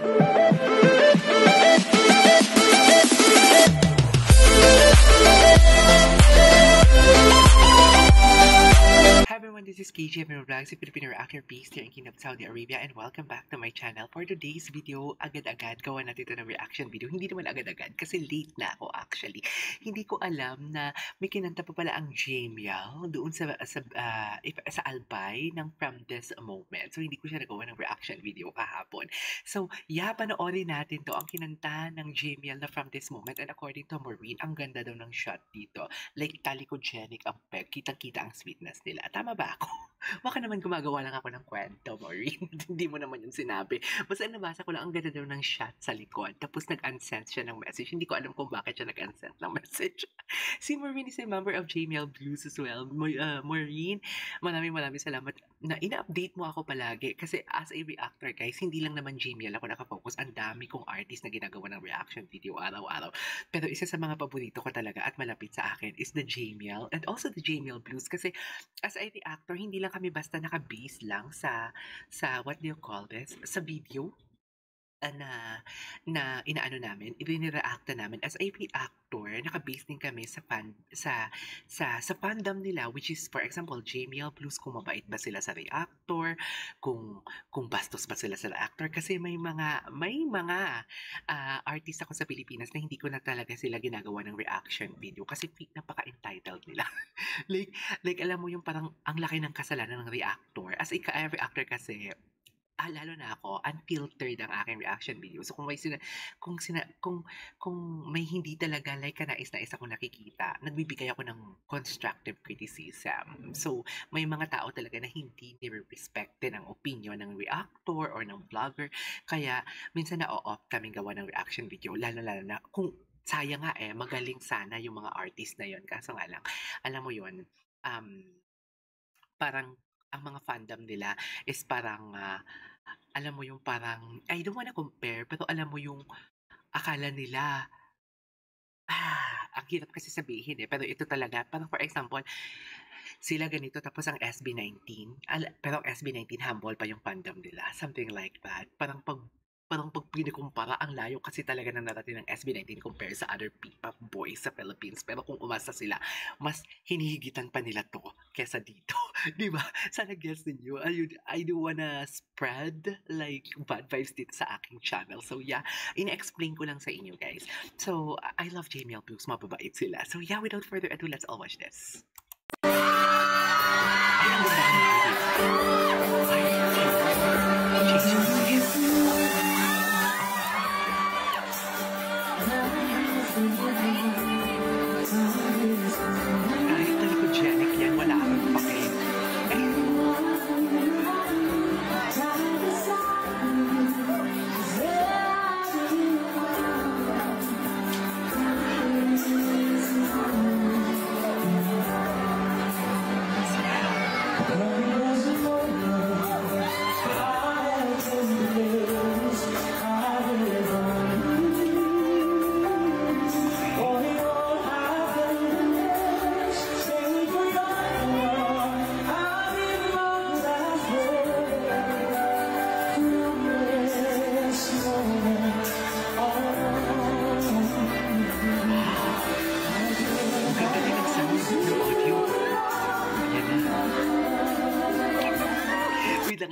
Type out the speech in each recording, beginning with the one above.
Hi everyone, this is KJ from Vlogs, a Filipino reactor based here in Kingdom, Saudi Arabia, and welcome back to my channel. For today's video, agad-agad gawa natin ito ng reaction video. Hindi naman agad-agad kasi late na ako actually. Hindi ko alam na may kinanta pa pala ang Jamiel doon sa Albay ng From This Moment. So hindi ko siya nagawa ng reaction video kahapon. So yeah, panoorin natin to ang kinanta ng Jamiel na From This Moment, and according to Maureen, ang ganda daw ng shot dito. Like talikogenic ang peg, kitang-kita ang sweetness nila. Tama ba ako? Baka naman gumagawa lang ako ng kwento, Maureen. Hindi mo naman yung sinabi. Basta nabasa ko lang, ang ganda daw ng shot sa likod. Tapos nag-unsend siya ng message. Hindi ko alam kung bakit siya nag-unsend ng message. Si Maureen is a member of Jamiel Blues as well. Maureen, maraming salamat na ina-update mo ako palagi. Kasi as a reactor, guys, hindi lang naman Jamiel ako nakafocus. Ang dami kong artist na ginagawa ng reaction video araw-araw. Pero isa sa mga paborito ko talaga at malapit sa akin is the Jamiel and also the Jamiel Blues. Kasi as a reactor, hindi lang kami basta naka-base lang sa what do you call this? Sa video na inaano namin, ibinireacta namin as a reactor, naka-base din kami sa fandom nila, which is for example Jamiel Blues, kung mabait ba sila sa reactor, kung bastos ba sila sa reactor, kasi may mga artist ako sa Pilipinas na hindi ko na talaga sila ginagawa ng reaction video kasi napaka-entitled nila. like alam mo yung parang ang laki ng kasalanan ng reactor as a reactor kasi lalo na ako, unfiltered ang aking reaction video. So kung may hindi talaga like kanais-nais akong nakikita, nagbibigay ako ng constructive criticism. So may mga tao talaga na hindi nire-respect din ang opinion ng reactor or ng vlogger. Kaya minsan na-off kaming gawa ng reaction video, lalo na kung sayang nga magaling sana yung mga artist na yon. Kaso nga lang, alam mo yon, parang ang mga fandom nila is parang alam mo yung parang, I don't wanna compare, pero alam mo yung akala nila, ang hirap kasi sabihin pero ito talaga, parang for example, sila ganito tapos ang SB19, pero ang SB19 humble pa yung fandom nila, something like that. Parang pag pinikumpara, ang layo kasi talaga ng narating ng SB19 compare sa other P-pop boys sa Philippines. Pero kung umasa sila, mas hinihigitan pa nila to kesa dito. Di ba? Sana guess ninyo. I do wanna spread like bad vibes dito sa aking channel. So yeah, ina-explain ko lang sa inyo guys. So I love Jamiel Blues, mababait sila. So yeah, without further ado, let's all watch this. Ay, ang ganda ng kahit talikogenic yan, wala akong pake.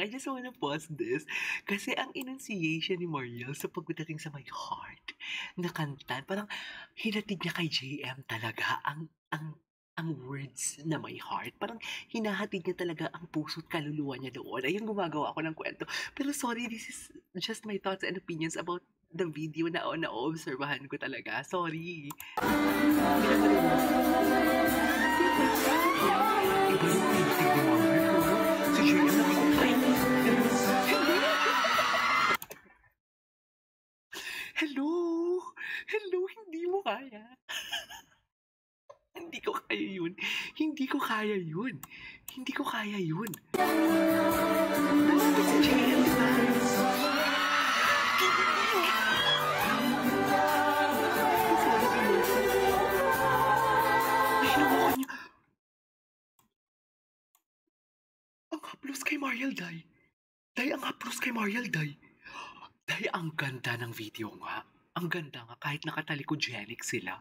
I just wanna pause this kasi ang enunciation ni Mariel sa pagdating sa My Heart na kanta, parang hinatid niya kay JM talaga ang words na My Heart. Parang hinahatid niya talaga ang puso't kaluluwa niya doon. Ayun, gumagawa ako ng kwento. Pero sorry, this is just my thoughts and opinions about the video na na-obserbahan ko talaga. Sorry. Iba yung tintig ni Mariel. Si JM na Hello, hindi mo kaya. Hindi ko kaya yun. Hindi ko kaya yun. Nandito si JM, diba? Ang haplos kay Mariel, Day. Day, ang haplos kay Mariel, Day. Day, ang Ang ganda ng video nga. Ang ganda nga kahit nakatalikod-genic sila.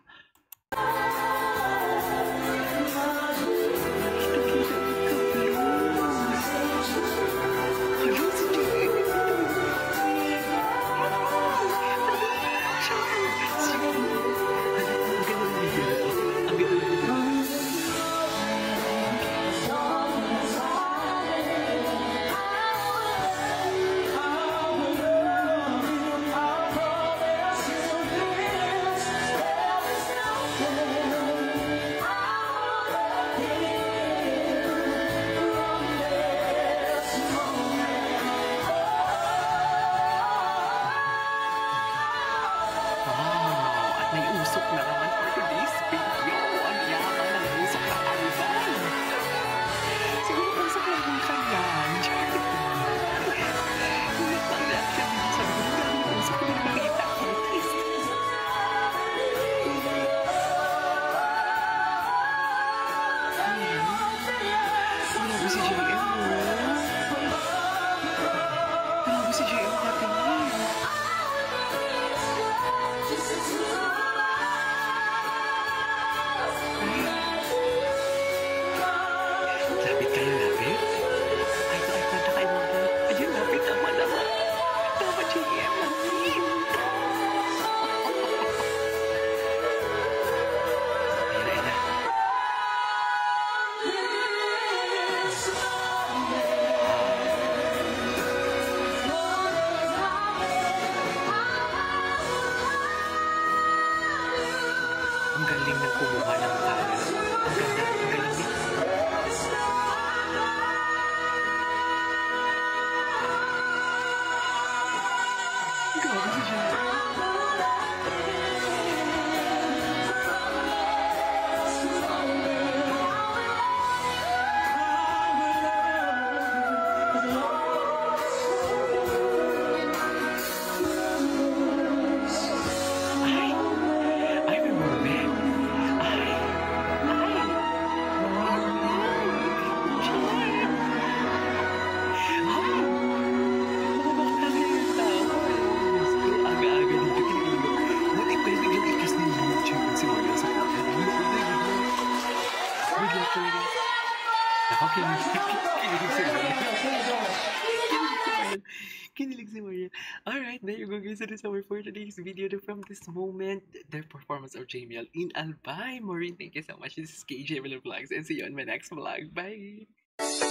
Ang galing ng kumuha ng kaya. Ang ganda, ang galing din. Grabe si Jen. Kinilig si Maria. Alright, there you go guys. That is our for today's video. From this moment, the performance of JML in Albay. Maureen, thank you so much. This is KJ Vlogs and see you on my next vlog. Bye!